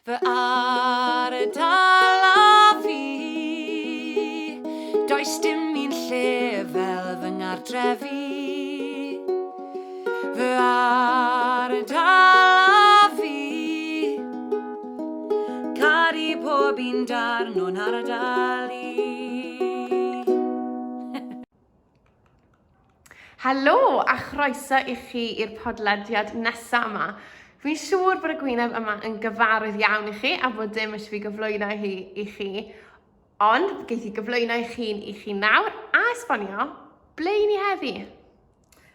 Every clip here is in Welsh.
Fy ardal a fi, does dim un lle fel fy ngardrefi. Fy ardal a fi, caru pob un darn o'n ardal i. Helo a chroeso i chi i'r podlediad nesaf yma. Fi'n siŵr bod y gwyneb yma yn gyfarwydd iawn i chi a bod dim eisiau fi gyflwyno hi i chi. Ond geith i gyflwyno i chi nawr a esbonio ble i ni heddi.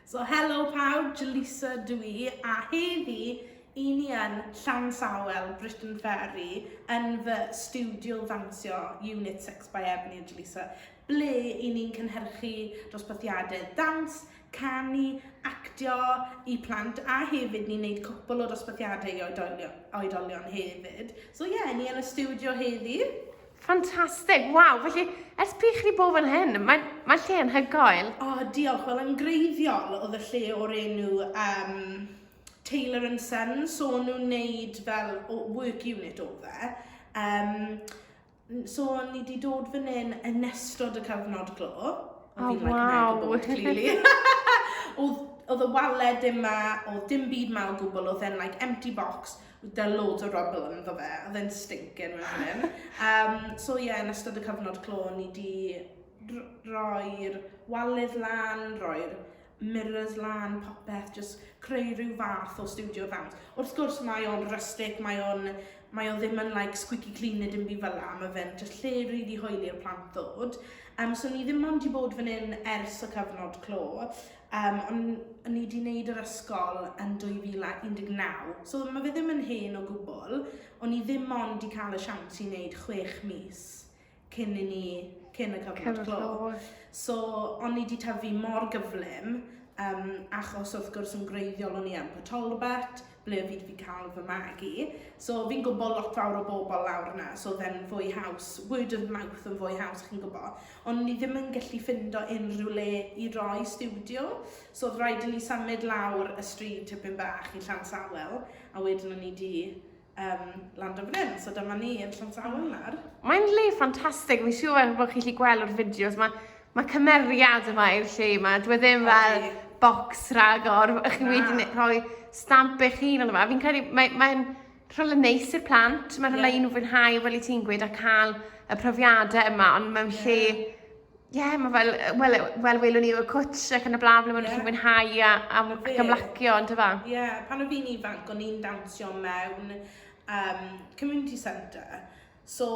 So helo pawb, Jalisa dwi a heddi i ni yn Llansawel, Britain Ferry yn fy studio ddawnsio Unit 6 by Ebony a Jalisa, ble i ni'n cynhyrchu dosbarthiadau dawns, canu, actio i plant a hefyd ni'n gwneud cwpl o dosbarthiadau i oedolion hefyd. So ni yn y studio heddi. Ffantastig, waw, felly ers pryd chi bod fan hyn, mae lle yn hygoel. Diolch, wel yn greiddiol oedd y lle o'r enw Taylor & Sons, so nhw'n wneud fel work unit o fe. So ni wedi dod fan hyn yn ystod y cyfnod glo. Waw! Oedd y waled yma, oedd dim byd ma o gwbl, oedd e'n empty box, dy loads o rubble ynddo fe, oedd e'n stinking mewn hyn. So yn ystod y cyfnod clo, ni wedi roi'r walydd lan, roi'r mirrors lan, popeth, just creu rhyw fath o studio ddawns. Wrth gwrs mae o'n rustic, mae o ddim yn squeaky clean neu dim byd fel la, mae fe'n just lle really hwyl i'r plant ddod. So ni ddim ond wedi bod fan hyn ers y cyfnod clo, ond ni wedi gwneud yr ysgol yn 2019. So mae fe ddim yn hen o gwbl, ond ni ddim ond wedi cael y siawns i wneud 6 mis cyn y cyfnod clo. So ond ni wedi tyfu mor gyflym, achos wrth gwrs yn greiddiol o'n i yn Pwtolbert, ble fi cael fy magu. So fi'n gwybod lot fawr o bobl lawr yna, so then fwy haws, word of mouth yn fwy haws chi'n gwybod. Ond ni ddim yn gallu ffindo unrhyw le i roi studio, so oedd rhaid i ni symud lawr y stryd tipyn bach i Llansawel, a wedyn ni wedi land o fan hyn, so dyma ni yn Llansawel nawr. Mae'n le ffantastig, fi'n siŵr bod chi'n gallu gweld o'r fideos, mae cymeriad yma i'r lle yma, dwi ddim fel bocs rhagor, chi wedi rhoi stamp eich hun ond yma. Fi'n credu, mae'n rhywle neis i'r plant, mae'n rhywle i nhw fwynhau fel i ti'n gweud a cael y profiadau yma, ond mewn lle, mae fel, welwn ni o cwtch ac yn y blaf, ble mae'n rhywle fwynhau ac ymlacio, ond yma. Pan o fi'n ifanc, o'n i'n dawnsio mewn community centre, so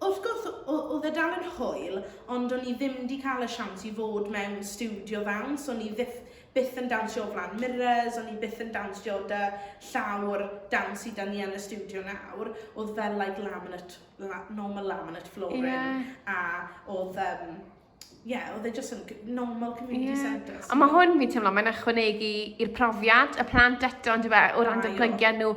wrth gwrs, oedd e dal yn hwyl, ond o'n i ddim wedi cael y siawns i fod mewn studio ddawns, o'n i byth yn dawnsio o flan mirrors, o'n i byth yn dawnsio dy llawr dawns i da ni yn y studio nawr, oedd fel normal laminate flooring, a oedd oedd e just yn normal community centre. A mae hwn fi'n teimlo, mae'n ychwanegu i'r profiad, y plant eto, ond o ran datblygiad nhw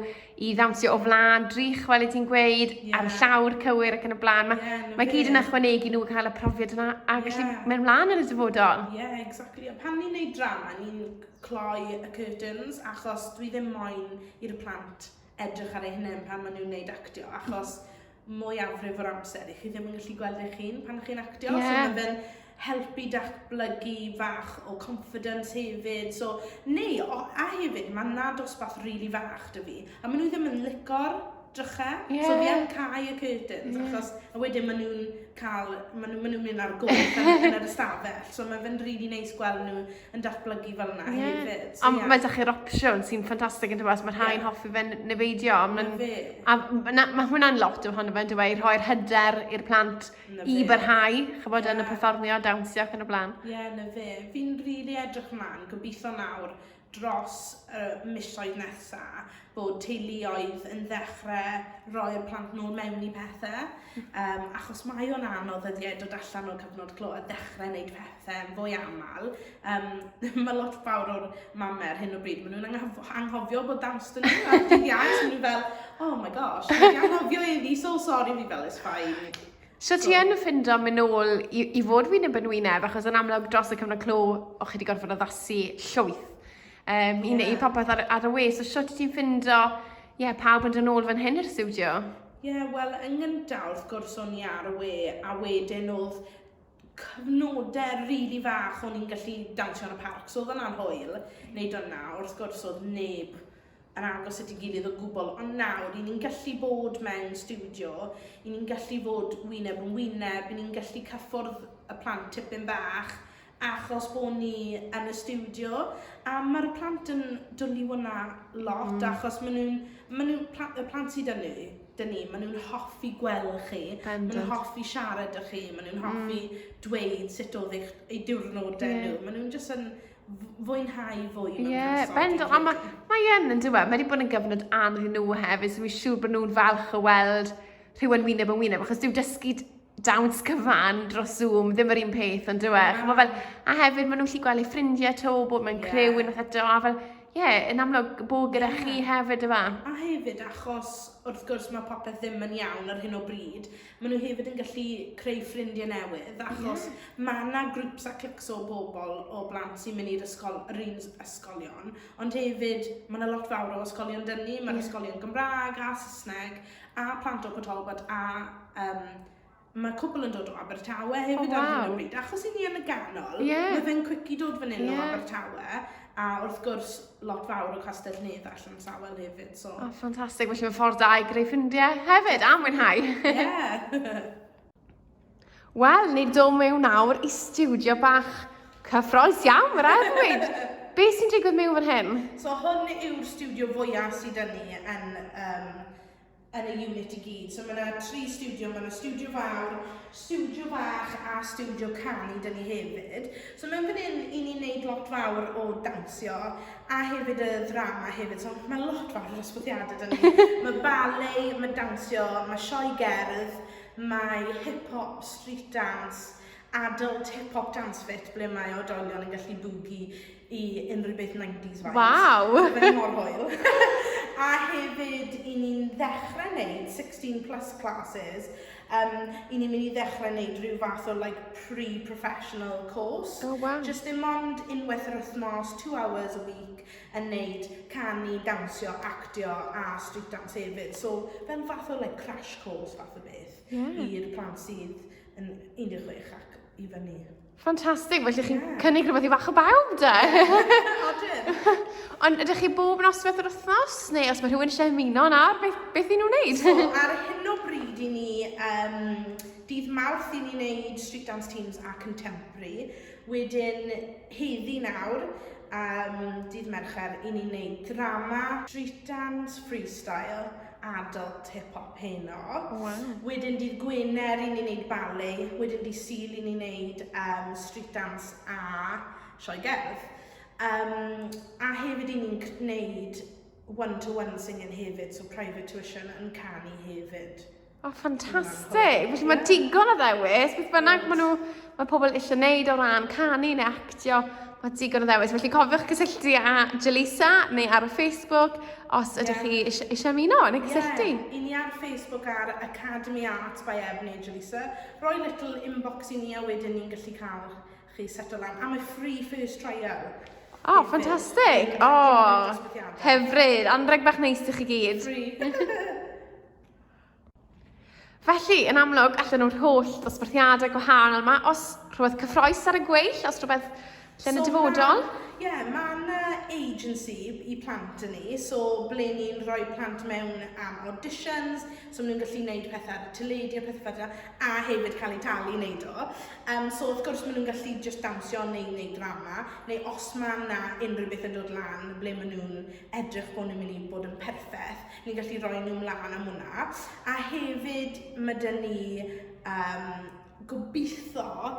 i ddawnsio o flan drych, fel i ti'n gweud, ar llawr cywir ac yn y blaen. Mae gyd yn ychwanegu nhw cael y profiad yna a gallu mynd mlaen yn y dyfodol. Exactly. Pan ni'n gwneud drama, ni'n cloi y curtains, achos dwi ddim moyn i'r plant edrych ar eu hunain pan maen nhw'n gwneud actio, achos mwyafrif o'r amser, chi ddim yn gallu gweld eich hun pan chi'n actio, so mae fe'n helpu datblygu fach o confidence hefyd. So, a hefyd, mae na dosbarth rili fach dy fi. A maen nhw ddim yn licor drychau. So fi yn cael y curtains, achos a wedyn maen nhw'n mynd ar golf yn yr ystafell. So mae fe'n rili neis gweld nhw yn datblygu fel yna hefyd. Ond mae dach chi'r opsiwn sy'n ffantastig yn dweud, mae rhain hoffi fe'n nefeidio. Mae hwnna'n lot o hwnnw fe'n dweud, rhoi'r hyder i'r plant i barhau, chybod yn y perfformio, dawnsio ac yn y blaen. Na fe. Fi'n rili edrych mlaen, gobeithio nawr dros y misoedd nesaf bod teuluoedd yn ddechrau roi'r plant nôl mewn i pethau. Achos mae o'n anodd ydy dod allan o'r cyfnod clo a ddechrau wneud pethau yn fwy aml. Mae lot fawr o'r mamer hyn o bryd, maen nhw'n anghofio bod dawns dyn nhw. A dydd iawn, maen nhw fel, oh my gosh, dwi'n anghofio iddi, so sorry fi fel, it's fine. So ti yn ffindo mynd nôl i fod fi'n yn wyneb, achos yn amlwg dros y cyfnod clo, o'ch chi wedi gorfod addasu llwyth. I popeth ar y we, so sio ti'n ffindo pawb yn dod nôl fan hyn i'r studio. Wel, yn gyntaf, wrth gwrs o'n i ar y we, a wedyn oedd cyfnodau rili fach o'n i'n gallu dawnsio yn y parc, so oedd yna'n hwyl, wneud hwnna, wrth gwrs oedd neb yn agos at ei gilydd o gwbl, ond nawr, i ni'n gallu bod mewn studio, i ni'n gallu bod wyneb yn wyneb, i ni'n gallu cyffwrdd y plant tipyn bach, achos bod ni yn y studio, a mae'r plant yn dwlu hwnna lot, achos y plant sydd dyn ni, maen nhw'n hoffi gweld chi, maen nhw'n hoffi siarad â chi, maen nhw'n hoffi dweud sut oedd eu diwrnodau nhw, maen nhw'n jyst yn fwynhau fwy. Bendant, a mae yn diwedd, mae wedi bod yn gyfnod anodd i nhw hefyd, so fi'n siŵr bod nhw'n falch o weld rhywun wyneb yn wyneb, achos dyw dysgu dawns cyfan dros Zoom, ddim yr un peth yn diwedd. A hefyd maen nhw'n gallu gweld eu ffrindiau to, bod mewn criw unwaith eto, a fel, yn amlwg bod gyda chi hefyd yma. A hefyd, achos wrth gwrs mae popeth ddim yn iawn ar hyn o bryd, maen nhw hefyd yn gallu creu ffrindiau newydd, achos mae yna grwps a clics o bobl o blant sy'n mynd i'r yr un ysgolion, ond hefyd mae yna lot fawr o ysgolion dyn ni, mae'r ysgolion Gymraeg a Saesneg, a plant o Cwtolbod, a mae cwbl yn dod o Abertawe hefyd ar hyn o bryd, achos i ni yn y ganol, mae fe'n quick i dod fan hyn o Abertawe, a wrth gwrs lot fawr o Castell-nedd allan Sawel hefyd. Ffantastig, felly mae'n ffordd da i greu ffrindiau hefyd, a mwynhau. Wel, ni dod mewn nawr i studio bach cyffroes iawn, mae'r arwyd. Be sy'n digwydd mewn fan hyn? So hwn yw'r studio fwyaf sydd yn ni yn y unit i gyd. So mae yna 3 studio, mae yna studio fawr, studio bach a studio canu dyn ni hefyd. So mewn fan hyn, i ni'n neud lot fawr o dawnsio a hefyd y ddrama hefyd. So mae lot fawr o ysbwyddiadau dyn ni. Mae ballet, mae dawnsio, mae sioe gerdd, mae hip-hop, street dance, adult hip-hop dance fit, ble mae oedolion yn gallu bwgi i unrhyw beth 90s vibes. Waw! Fe'n mor hwyl. A hefyd, i ni'n ddechrau wneud 16 plus classes, i ni'n mynd i ddechrau wneud rhyw fath o pre-professional course. Just dim ond unwaith yr wythnos, 2 hours a week, yn wneud canu, dawnsio, actio a street dance hefyd. So, fel fath o crash course fath o beth i'r plant sydd yn 16 ac i fyny. Ffantastig, felly chi'n cynnig rhywbeth i fach o bawb, da? Ond ydych chi bob noswaith yr wythnos? Neu os mae rhywun eisiau ymuno nawr, beth i nhw'n wneud? So, ar hyn o bryd i ni, dydd Mawrth i ni wneud street dance teams a contemporary. Wedyn heddi nawr, dydd Mercher, i ni wneud drama, street dance, freestyle, adult hip-hop heno. Wedyn dydd Gwener i ni wneud ballet, wedyn dydd Sul i ni wneud street dance a sioe gerdd. A hefyd i ni'n wneud one-to-one singing hefyd, so private tuition yn canu hefyd. Ffantastig! Felly mae digon o ddewis, beth bynnag mae pobl eisiau wneud o ran canu neu actio, mae digon o ddewis. Felly cofiwch gysylltu â Jalisa neu ar y Facebook os ydych chi eisiau ymuno neu gysylltu. I ni ar Facebook ar Academy Art by Ebony Jalisa. Roi little inbox i ni a wedyn ni'n gallu cael chi seto lan. A mae free first trial. Ffantastig! Hyfryd, anreg bach neis i chi gyd. Felly, yn amlwg, allan nhw'r holl dosbarthiadau gwahanol yma, os rhywbeth cyffroes ar y gweill, os rhywbeth lle yn y dyfodol? Mae'n agency i plant yn ni, so ble ni'n rhoi plant mewn am auditions, so nhw'n gallu gwneud pethau ar y teledu a pethau a hefyd cael eu talu i wneud o. So wrth gwrs maen nhw'n gallu just dawnsio neu wneud drama, neu os mae yna unrhyw beth yn dod lan ble maen nhw'n edrych bod nhw'n mynd i bod yn perffaith, ni'n gallu rhoi nhw mlaen am hwnna. A hefyd mae dyn ni gobeithio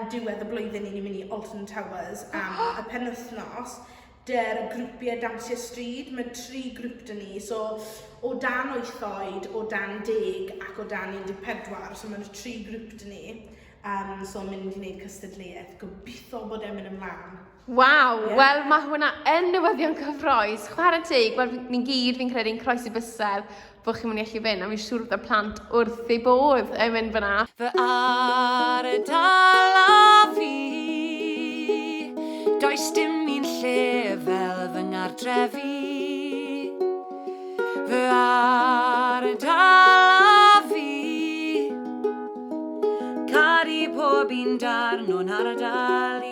diwedd y blwyddyn ni'n mynd i Alton Towers am y penwythnos dy'r grwpiau Dawnsio Stryd. Mae 3 grŵp dyn ni, so o dan 8 oed, o dan 10 ac o dan 14, so mae'n 3 grŵp dyn ni. So mynd i wneud cystadleuaeth, gobeithio bod e'n mynd ymlaen. Wel mae hwnna yn newyddion cyffroes. Chwarae teg, wel ni'n gyd fi'n credu'n croesi bysel bod chi'n mynd i allu fynd, a fi'n siŵr bod y plant wrth ei bodd yn mynd fyna. Fy ardal a fi, does dim un lle fel fy ngardrefi. Fy nhw'n Ardal i.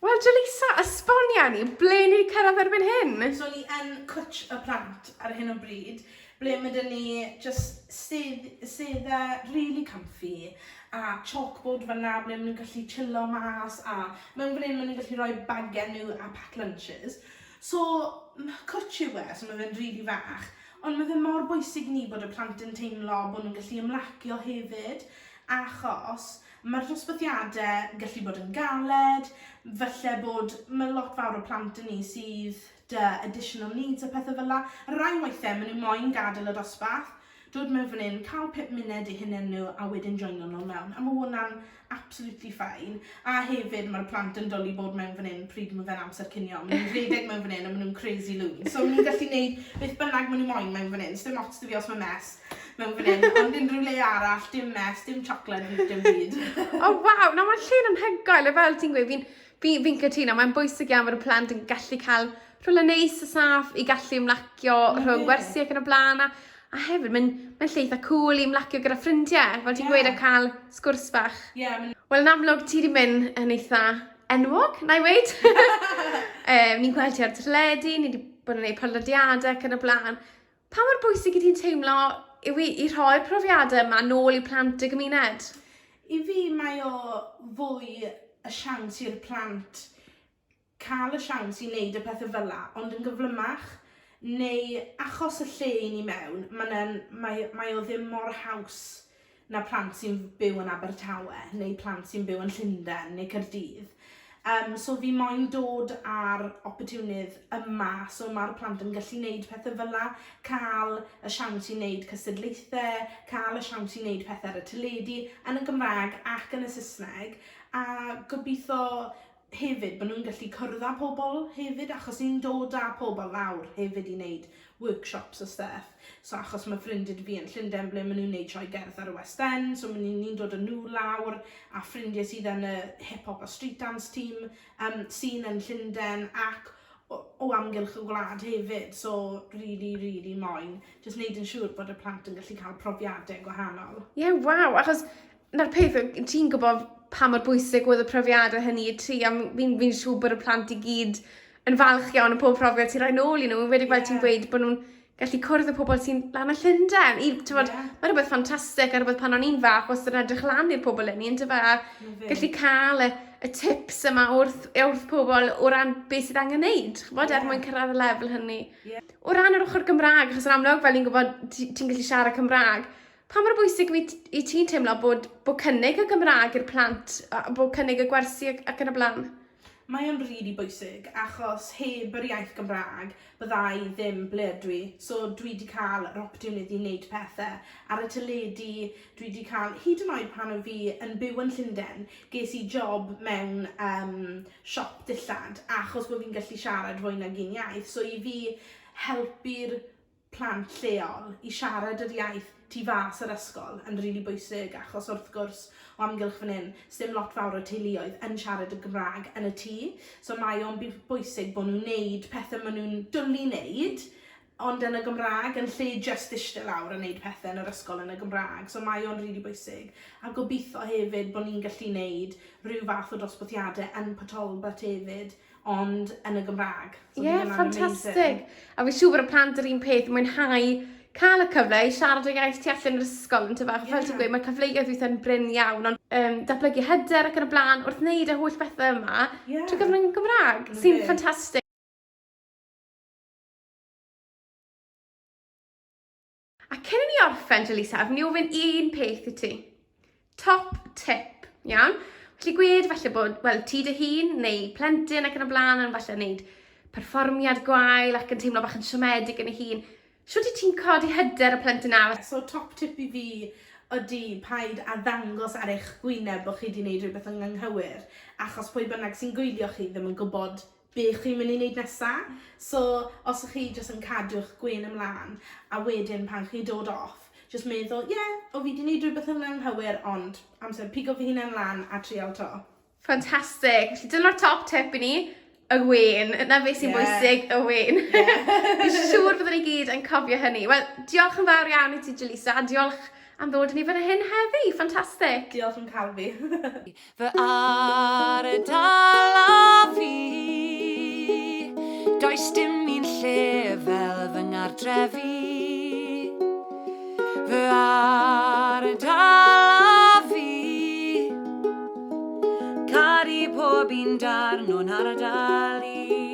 Wel, Jalisa, esbonio ni, ble ni wedi cyrraedd erbyn hyn? So ni yn cwtch y plant ar hyn o bryd, ble mae dyn ni just seddau really comfy a chalkboard fan'na ble maen nhw'n gallu chillo mas a mewn fan hyn maen nhw'n gallu rhoi bagau nhw a pack lunches. So cwtch yw e, so mae fe'n really fach, ond mae fe mor bwysig ni bod y plant yn teimlo bod nhw'n gallu ymlacio hefyd achos mae'r dosbarthiadau gallu bod yn galed, falle bod mae lot fawr o plant yn ni sydd dy additional needs a pethau fel la. Rai weithiau maen nhw moyn gadael y dosbarth, dod mewn fan hyn, cael 5 munud i hunain nhw a wedyn joino nhw mewn. A mae hwnna'n absolutely fine. A hefyd mae'r plant yn dod i bod mewn fan hyn pryd mae fe'n amser cinio. Maen nhw'n rhedeg mewn fan hyn a maen nhw'n crazy loon. So maen nhw'n gallu gwneud beth bynnag maen nhw moyn mewn fan hyn. Dim ots dy fi os mae mes mewn fan hyn. Ond unrhyw le arall, dim mes, dim chocolate, dim byd. Oh, waw, na mae'n llun anhygoel, a fel ti'n gweud, fi'n cytuno, mae'n bwysig iawn fod y plant yn gallu cael rhywle neis a saff i gallu ymlacio rhwng gwersi ac yn y blaen. A hefyd, mae'n lleitha cool i ymlacio gyda ffrindiau, fel ti'n gweud, a cael sgwrs bach. Wel, yn amlwg, ti wedi mynd yn eitha enwog, na i weid. Ni'n gweld ti ar teledu, ni wedi bod yn gwneud podlediadau ac yn y blaen. Pa mor bwysig i ti'n teimlo i rhoi'r profiadau yma nôl i plant y gymuned? I fi mae o fwy y siawns i'r plant cael y siawns i wneud y pethau fel la, ond yn gyflymach, neu achos y lle i ni mewn, mae o ddim mor haws na plant sy'n byw yn Abertawe, neu plant sy'n byw yn Llundain, neu Caerdydd. So fi moyn dod ar opportunydd yma, so mae'r plant yn gallu wneud pethau fel la, cael y siawns i wneud cystadlaethau, cael y siawns i wneud pethau ar y teledu, yn y Gymraeg ac yn y Saesneg, a gobeithio hefyd bod nhw'n gallu cwrdd â pobl hefyd, achos ni'n dod â pobl lawr hefyd i wneud workshops o stuff. So achos mae ffrindiau fi yn Llundain ble maen nhw'n wneud sioe gerdd ar y West End, so ni'n dod â nhw lawr, a ffrindiau sydd yn y hip-hop a street dance team sy'n yn Llundain ac o amgylch y gwlad hefyd. So really moyn, just wneud yn siŵr bod y plant yn gallu cael profiadau gwahanol. Ie, waw, achos na'r peth, ti'n gwybod pa mor bwysig oedd y profiadau hynny i ti, a fi'n siŵr bod y plant i gyd yn falch iawn y pob profiad ti'n rhoi nôl i nhw. Wedi gweld ti'n gweud bod nhw'n gallu cwrdd y pobl sy'n lan y Llundain. Mae rhywbeth ffantastig a rhywbeth pan o'n i'n fach os ydyn edrych lan i'r pobl hynny, yn dyfa, gallu cael y tips yma wrth pobl o ran beth sydd angen wneud. Chybod, mwyn cyrraedd y lefel hynny. O ran yr ochr Gymraeg, achos yn amlwg fel ni'n gwybod ti'n gallu siarad Cymraeg, pa mor bwysig i ti'n teimlo bod cynnig y Gymraeg i'r plant, bod cynnig y gwersi ac yn y blaen? Mae o'n really bwysig, achos heb yr iaith Gymraeg, byddai ddim ble ydw i. So dwi wedi cael yr opportunity i wneud pethau. Ar y teledu, dwi wedi cael, hyd yn oed pan o fi yn byw yn Llundain, ges i job mewn siop dillad, achos bod fi'n gallu siarad fwy nag un iaith. So i fi helpu'r plant lleol i siarad yr iaith tu fas yr ysgol yn rili bwysig, achos wrth gwrs o amgylch fan hyn, sdim lot fawr o teuluoedd yn siarad y Gymraeg yn y tŷ. So mae o'n bwysig bod nhw'n wneud pethau maen nhw'n dwlu wneud, ond yn y Gymraeg, yn lle just eistedd lawr a wneud pethau yn yr ysgol yn y Gymraeg. So mae o'n rili bwysig. A gobeithio hefyd bod ni'n gallu wneud rhyw fath o dosbarthiadau yn Potolbert hefyd, ond yn y Gymraeg. Ie, ffantastig. A fi siŵr bod y plant yr un peth mwynhau cael y cyfle i siarad o iaith tu allan yr ysgol yn tyfach. Fel ti'n gweud, mae'r cyfleoedd weithio'n bryn iawn, ond datblygu hyder ac yn y blaen wrth wneud y holl bethau yma trwy gyfrwng y Gymraeg, sy'n ffantastig. A cyn i ni orffen, Jalisa, fy ni ofyn un peth i ti. Top tip, iawn? Felly gwed falle bod, wel, ti dy hun neu plentyn ac yn y blaen yn falle wneud perfformiad gwael ac yn teimlo bach yn siomedig yn y hun. Shwt i ti'n codi hyder y plentyn nawr? So top tip i fi ydy paid a ddangos ar eich gwyneb bod chi wedi gwneud rhywbeth yn anghywir, achos pwy bynnag sy'n gwylio chi ddim yn gwybod be chi'n mynd i wneud nesaf. So os ych chi jyst yn cadw'ch gwyn ymlaen, a wedyn pan chi dod off, jyst meddwl, o fi wedi gwneud rhywbeth yn anghywir, ond amser pigo fi hunan lan a trial to. Ffantastig. Felly dyna'r top tip i ni. Y wen, yna beth sy'n bwysig, y wen. Fi'n siŵr byddwn ni gyd yn cofio hynny. Wel, diolch yn fawr iawn i ti, Jalisa, a diolch am ddod i ni fan hyn heddi. Ffantastig. Diolch yn cael fi. Fy ardal a fi, does dim un lle fel fy ngardrefi. Fy ardal a fi, caru pob un darn o'n ardal i.